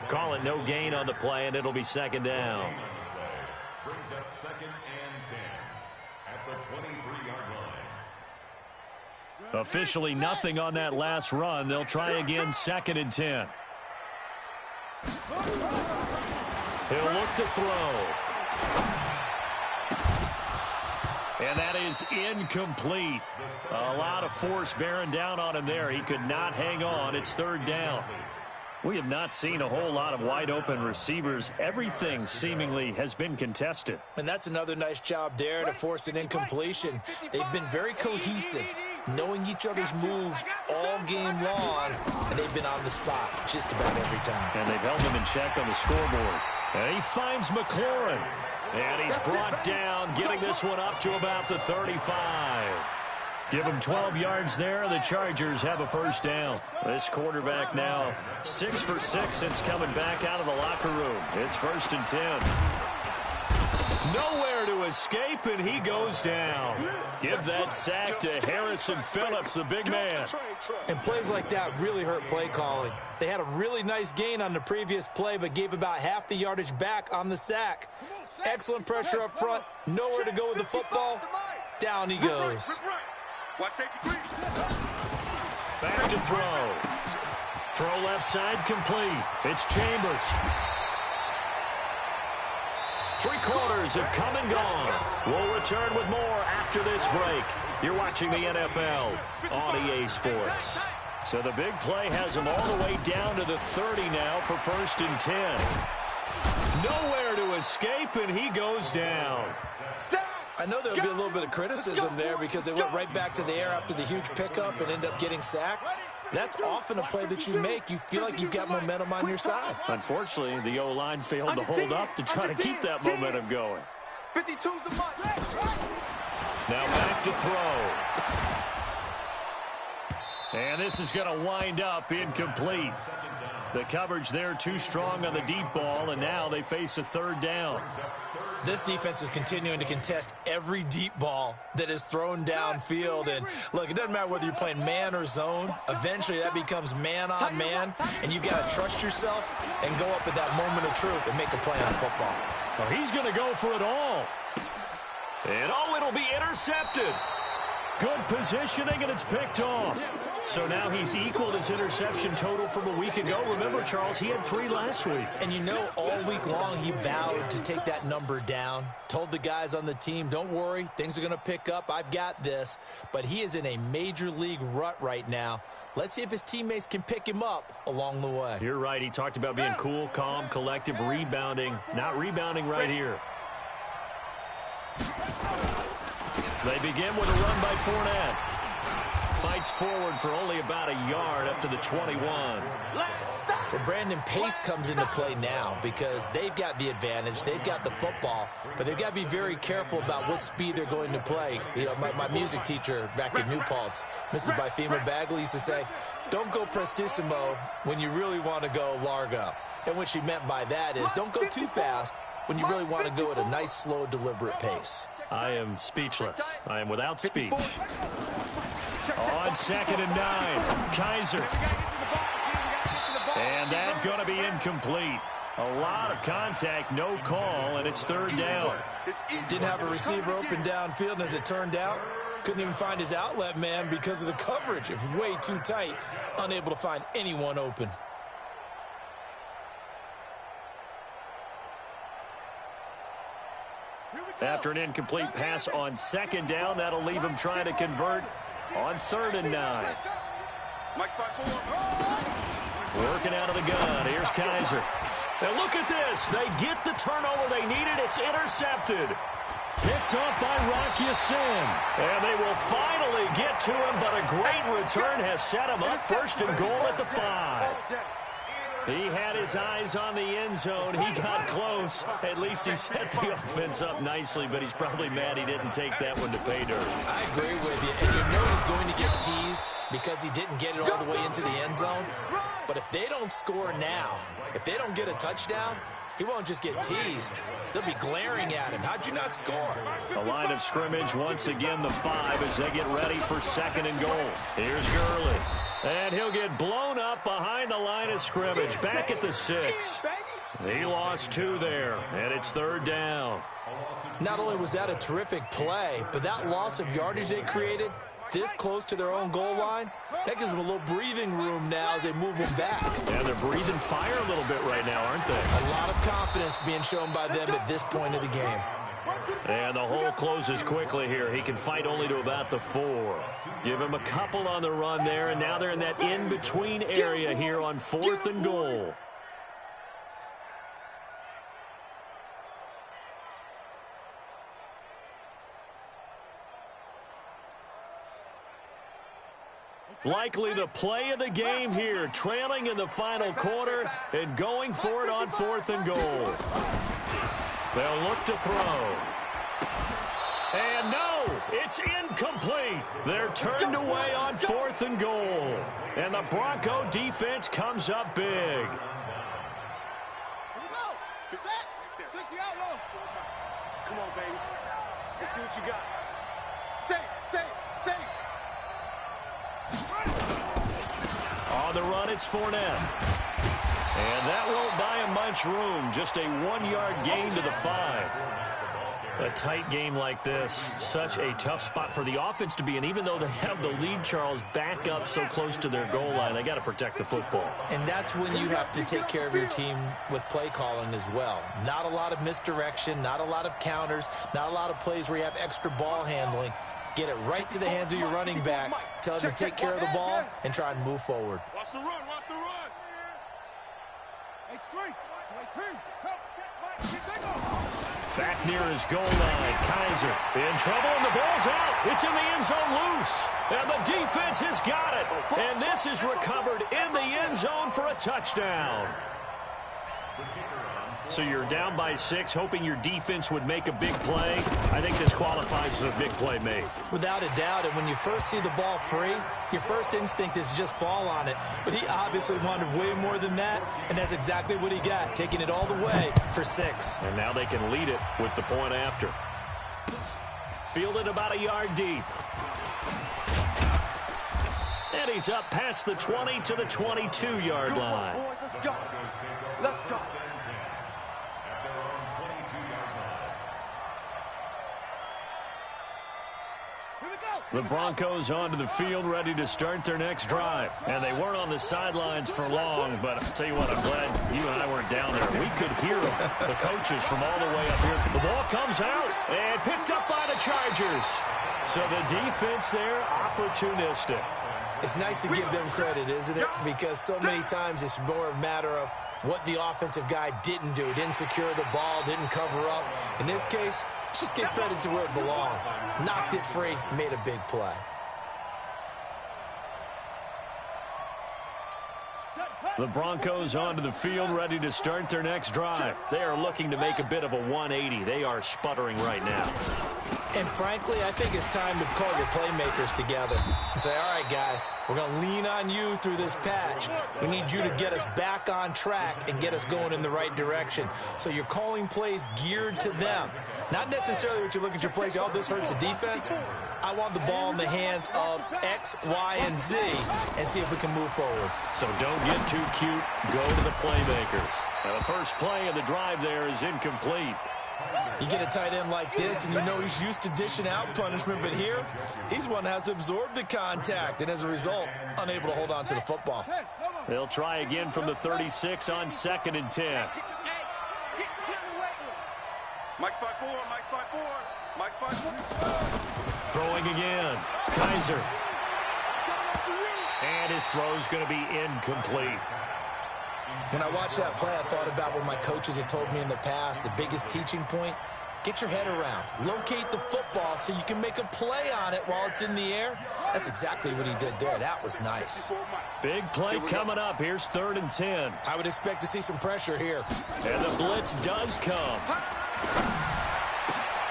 Call it no gain on the play, and it'll be 2nd down. Brings up 2nd and 10 at the 23-yard line. Officially nothing on that last run. They'll try again 2nd and 10. He'll look to throw. And that is incomplete. A lot of force bearing down on him there. He could not hang on. It's 3rd down. We have not seen a whole lot of wide-open receivers. Everything seemingly has been contested. And that's another nice job there to force an incompletion. They've been very cohesive, knowing each other's moves all game long, and they've been on the spot just about every time. And they've held him in check on the scoreboard. And he finds McLaurin. And he's brought down, getting this one up to about the 35. Give him 12 yards there. The Chargers have a 1st down. This quarterback now 6 for 6 since coming back out of the locker room. It's 1st and 10. Nowhere to escape, and he goes down. Give that sack to Harrison Phillips, the big man. And plays like that really hurt play calling. They had a really nice gain on the previous play, but gave about half the yardage back on the sack. Excellent pressure up front. Nowhere to go with the football. Down he goes. Back to throw. Throw left side complete. It's Chambers. 3 quarters have come and gone. We'll return with more after this break. You're watching the NFL on EA Sports. So the big play has him all the way down to the 30 now for 1st and 10. Nowhere to escape, and he goes down. I know there'll be a little bit of criticism there because they went right back to the air after the huge pickup and ended up getting sacked. That's often a play that you make. You feel like you've got momentum on your side. Unfortunately, the O-line failed to hold up to try to keep that momentum going. 52's the mark. Now back to throw. And this is going to wind up incomplete. The coverage there too strong on the deep ball, and now they face a 3rd down. This defense is continuing to contest every deep ball that is thrown downfield. And, look, it doesn't matter whether you're playing man or zone. Eventually, that becomes man on man, and you've got to trust yourself and go up at that moment of truth and make a play on football. Well, he's going to go for it all. And, it'll be intercepted. Good positioning, and it's picked off. So now he's equaled his interception total from a week ago. Remember, Charles, he had 3 last week. And you know, all week long he vowed to take that number down. Told the guys on the team, don't worry, things are going to pick up. I've got this. But he is in a major league rut right now. Let's see if his teammates can pick him up along the way. You're right. He talked about being cool, calm, collective, rebounding. Not rebounding right here. They begin with a run by Fournette. Fights forward for only about a yard up to the 21. Well, Brandon, pace comes into play now because they've got the advantage. They've got the football, but they've got to be very careful about what speed they're going to play. You know, my music teacher back in New Paltz, Mrs. Byfema Bagley, used to say, don't go prestissimo when you really want to go largo. And what she meant by that is don't go too fast when you really want to go at a nice, slow, deliberate pace. I am speechless. I am without speech. on 2nd and 9. Kaiser. And that's going to be incomplete. A lot of contact, no call, and it's 3rd down. Didn't have a receiver open downfield, and as it turned out, couldn't even find his outlet man because of the coverage. It was way too tight, unable to find anyone open. After an incomplete pass on 2nd down, that'll leave him trying to convert on 3rd and 9. Working out of the gun. Here's Kaiser. And look at this. They get the turnover they needed. It's intercepted. Picked off by Rock Ya-Sin. And they will finally get to him, but a great return has set him up 1st and goal at the 5. He had his eyes on the end zone. He got close. At least he set the offense up nicely, but he's probably mad he didn't take that one to pay dirt. I agree with you. And you know he's going to get teased because he didn't get it all the way into the end zone. But if they don't score now, if they don't get a touchdown, he won't just get teased. They'll be glaring at him. How'd you not score? The line of scrimmage, once again, the 5 as they get ready for 2nd and goal. Here's Gurley. And he'll get blown up behind the line of scrimmage, back at the 6. He lost 2 there, and it's 3rd down. Not only was that a terrific play, but that loss of yardage they created this close to their own goal line, that gives them a little breathing room now as they move them back. And they're breathing fire a little bit right now, aren't they? A lot of confidence being shown by them at this point of the game. And the hole closes quickly here. He can fight only to about the 4. Give him a couple on the run there, and now they're in that in-between area here on 4th and goal. Likely the play of the game here, trailing in the final quarter and going for it on 4th and goal. They'll look to throw. And no, it's incomplete. They're turned away on 4th and goal. And the Bronco defense comes up big. Here we go. Set. 60 out low. Come on, baby. Let's see what you got. Safe. On the run, it's Fournette. And that won't buy him much room. Just a 1-yard gain to the 5. A tight game like this, such a tough spot for the offense to be in. Even though they have the lead, Charles, back up so close to their goal line, they got to protect the football. And that's when you have to take care of your team with play calling as well. Not a lot of misdirection, not a lot of counters, not a lot of plays where you have extra ball handling. Get it right to the hands of your running back. Tell him to take care of the ball and try and move forward. Watch the run. Back near his goal line, Kaiser in trouble, and the ball's out. It's in the end zone loose, and the defense has got it. And this is recovered in the end zone for a touchdown. So you're down by 6, hoping your defense would make a big play. I think this qualifies as a big play made. Without a doubt, and when you first see the ball free, your first instinct is just fall on it. But he obviously wanted way more than that, and that's exactly what he got, taking it all the way for 6. And now they can lead it with the point after. Fielded about a yard deep. And he's up past the 20 to the 22-yard line. Let's go. The Broncos onto the field, ready to start their next drive. And they weren't on the sidelines for long, but I'll tell you what, I'm glad you and I weren't down there. We could hear them, the coaches from all the way up here. The ball comes out and picked up by the Chargers. So the defense there, opportunistic. It's nice to give them credit, isn't it? Because so many times it's more a matter of what the offensive guy didn't do. Didn't secure the ball, didn't cover up. In this case, let's just give credit to where it belongs. Knocked it free, made a big play. The Broncos onto the field, ready to start their next drive. They are looking to make a bit of a 180. They are sputtering right now. And frankly, I think it's time to call your playmakers together and say, all right, guys, we're going to lean on you through this patch. We need you to get us back on track and get us going in the right direction. So you're calling plays geared to them. Not necessarily what you look at your plays. Oh, this hurts the defense. I want the ball in the hands of X, Y, and Z and see if we can move forward. So don't get too cute. Go to the playmakers. Now the first play of the drive there is incomplete. You get a tight end like this, and you know he's used to dishing out punishment, but here, he's one that has to absorb the contact, and as a result, unable to hold on to the football. They'll try again from the 36 on 2nd and 10. Mike's 5-4, Mike's 5-4, Mike's 5-4. Throwing again. Kaiser. And his throw's going to be incomplete. When I watched that play, I thought about what my coaches had told me in the past. The biggest teaching point, get your head around. Locate the football so you can make a play on it while it's in the air. That's exactly what he did there. That was nice. Big play coming up. Here's 3rd and 10. I would expect to see some pressure here. And the blitz does come.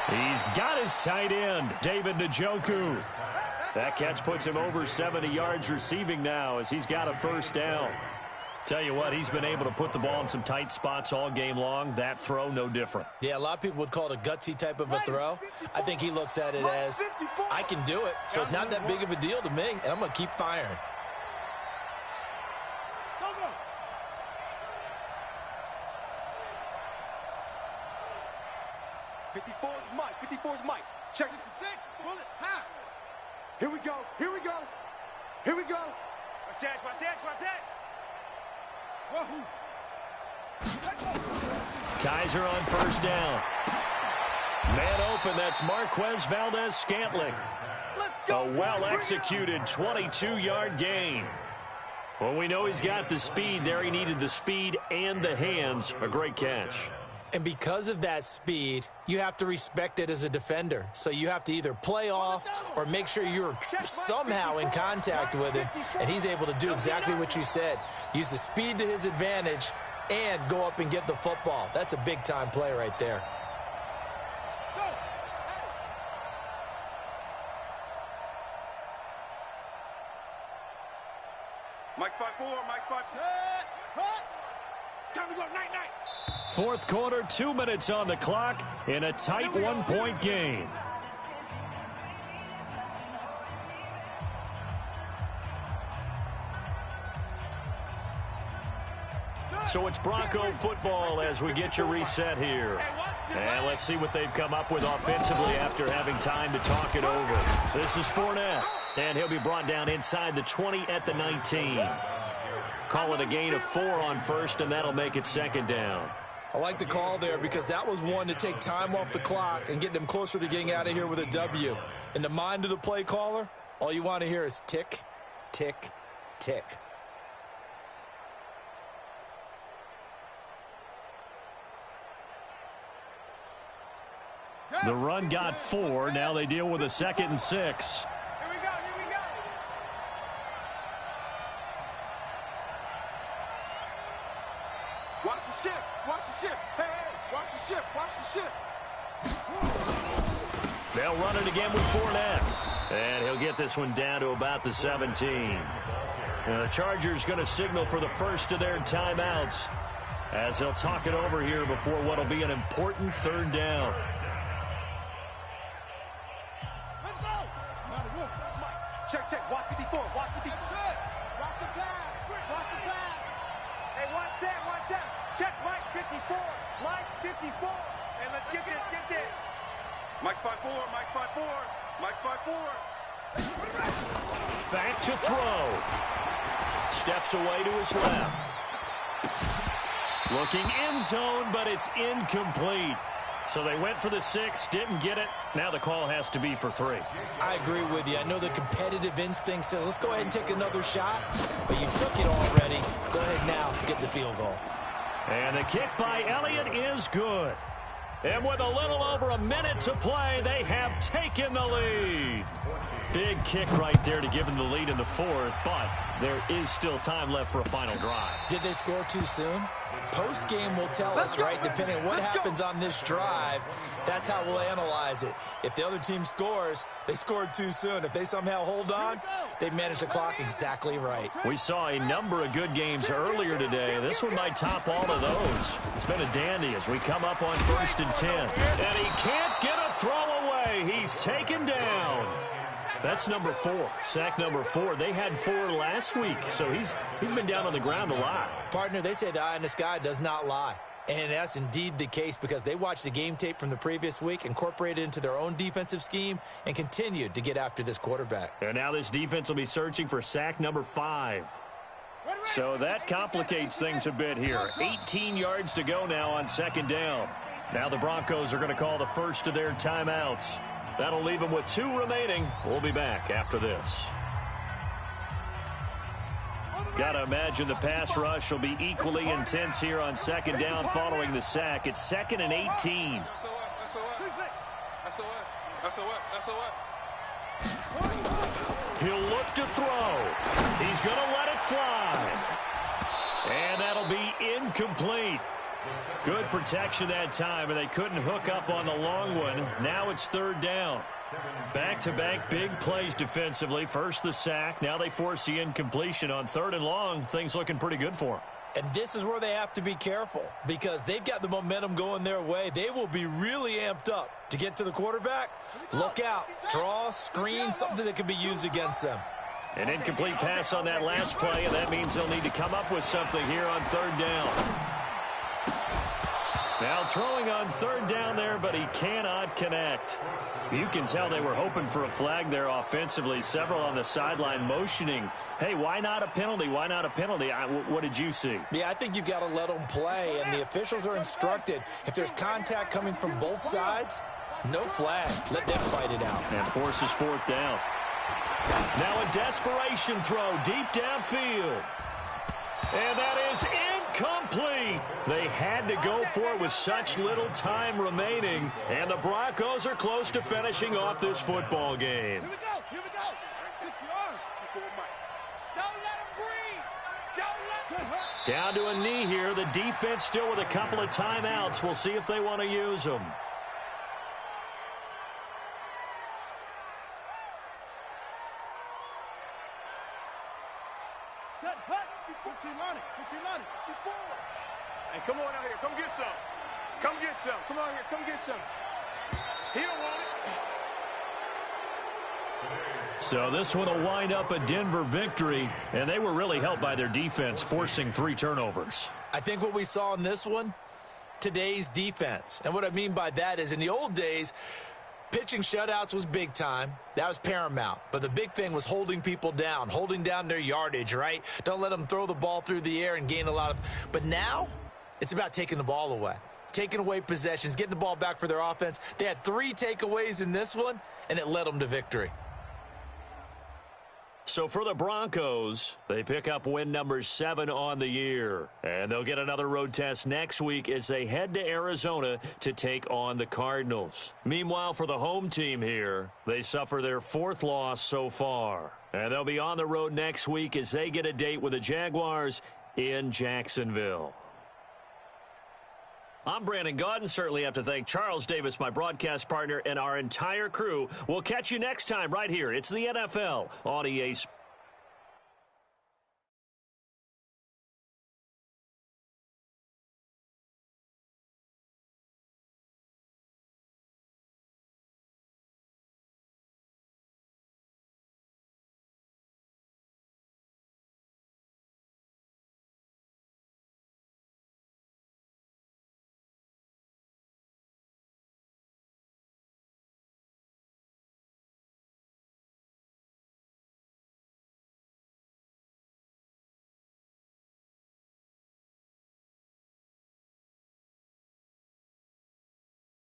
He's got his tight end, David Njoku. That catch puts him over 70 yards receiving now as he's got a first down. Tell you what, he's been able to put the ball in some tight spots all game long. That throw, no different. Yeah, a lot of people would call it a gutsy type of a throw. I think he looks at it as, I can do it, so it's not that big of a deal to me, and I'm going to keep firing. 54 is Mike. 54 is Mike. Check it to 6. Pull it. High. Here we go. Here we go. Here we go. Watch that. Watch that. Watch that. Wahoo. Kaiser on first down. Man open. That's Marquez Valdez-Scantling. Let's go. A well-executed 22-yard gain. Well, we know he's got the speed there. He needed the speed and the hands. A great catch. And because of that speed, you have to respect it as a defender. So you have to either play off or make sure you're somehow in contact with him. And he's able to do exactly what you said. Use the speed to his advantage and go up and get the football. That's a big-time play right there. Mike's 5-4. Mike's 5. Time to go. Night. Fourth quarter, 2 minutes on the clock in a tight one-point game. So it's Bronco football as we get your reset here. And let's see what they've come up with offensively after having time to talk it over. This is Fournette, and he'll be brought down inside the 20 at the 19. Call it a gain of 4 on first, and that'll make it 2nd down. I like the call there because that was one to take time off the clock and get them closer to getting out of here with a W. In the mind of the play caller, all you want to hear is tick, tick, tick. The run got 4. Now they deal with a 2nd and 6. Here we go. Watch the ship. Watch the ship. Hey, watch the ship. Watch the ship. They'll run it again with Fournette. And he'll get this one down to about the 17. Now the Chargers going to signal for the first of their timeouts as they'll talk it over here before what will be an important 3rd down. Let's go. Check. Watch 54. Watch 54. Watch the pass. Watch the pass. Hey, one set. Check Mike 54. Mike 54. Hey, let's get this. Mike's 5-4. Mike's 5-4. Mike's 5-4. Back to throw. Steps away to his left. Looking end zone, but it's incomplete. So they went for the 6, didn't get it. Now the call has to be for 3. I agree with you. I know the competitive instinct says, let's go ahead and take another shot. But you took it already. Go ahead now, get the field goal. And the kick by Elliott is good. And with a little over a minute to play, they have taken the lead. Big kick right there to give them the lead in the 4th, but there is still time left for a final drive. Did they score too soon? Post-game will tell us, right? Depending on what happens on this drive, that's how we'll analyze it. If the other team scores, they scored too soon. If they somehow hold on, they manage the clock exactly right. We saw a number of good games earlier today. This one might top all of those. It's been a dandy as we come up on 1st and 10. And he can't get a throw away. He's taken down. That's number 4, sack number 4. They had 4 last week, so he's been down on the ground a lot. Partner, they say the eye in the sky does not lie. And that's indeed the case because they watched the game tape from the previous week, incorporated it into their own defensive scheme, and continued to get after this quarterback. And now this defense will be searching for sack number 5. So that complicates things a bit here. 18 yards to go now on 2nd down. Now the Broncos are going to call the first of their timeouts. That'll leave them with 2 remaining. We'll be back after this. Got to imagine the pass rush will be equally intense here on 2nd down following the sack. It's 2nd and 18. He'll look to throw. He's going to let it fly. And that'll be incomplete. Good protection that time, and they couldn't hook up on the long one. Now it's 3rd down. Back-to-back big plays defensively. First the sack. Now they force the incompletion on 3rd and long. Things looking pretty good for them. And this is where they have to be careful because they've got the momentum going their way. They will be really amped up to get to the quarterback. Look out. Draw, screen, something that can be used against them. An incomplete pass on that last play, and that means they'll need to come up with something here on 3rd down. Now throwing on 3rd down there, but he cannot connect. You can tell they were hoping for a flag there offensively. Several on the sideline motioning, hey, why not a penalty? Why not a penalty? What did you see? Yeah, I think you've got to let them play, and the officials are instructed. If there's contact coming from both sides, no flag. Let them fight it out. And forces 4th down. Now a desperation throw deep downfield. And that is incomplete. They had to go for it with such little time remaining. And the Broncos are close to finishing off this football game. Here we go. Here we go. 6 yards. Don't let him breathe. Don't let him. Down to a knee here. The defense still with a couple of timeouts. We'll see if they want to use them. Set, hut. 15 on it. 15 on it. 4. Hey, come on out here. Come get some. Come get some. Come on here. Come get some. He don't want it. So this one will wind up a Denver victory, and they were really helped by their defense, forcing 3 turnovers. I think what we saw in this one, today's defense. And what I mean by that is in the old days, pitching shutouts was big time. That was paramount. But the big thing was holding people down, holding down their yardage, right? Don't let them throw the ball through the air and gain a lot of. But now it's about taking the ball away, taking away possessions, getting the ball back for their offense. They had 3 takeaways in this one, and it led them to victory. So for the Broncos, they pick up win number 7 on the year. And they'll get another road test next week as they head to Arizona to take on the Cardinals. Meanwhile, for the home team here, they suffer their 4th loss so far. And they'll be on the road next week as they get a date with the Jaguars in Jacksonville. I'm Brandon Gaudin. Certainly have to thank Charles Davis, my broadcast partner, and our entire crew. We'll catch you next time right here. It's the NFL on EA Sports.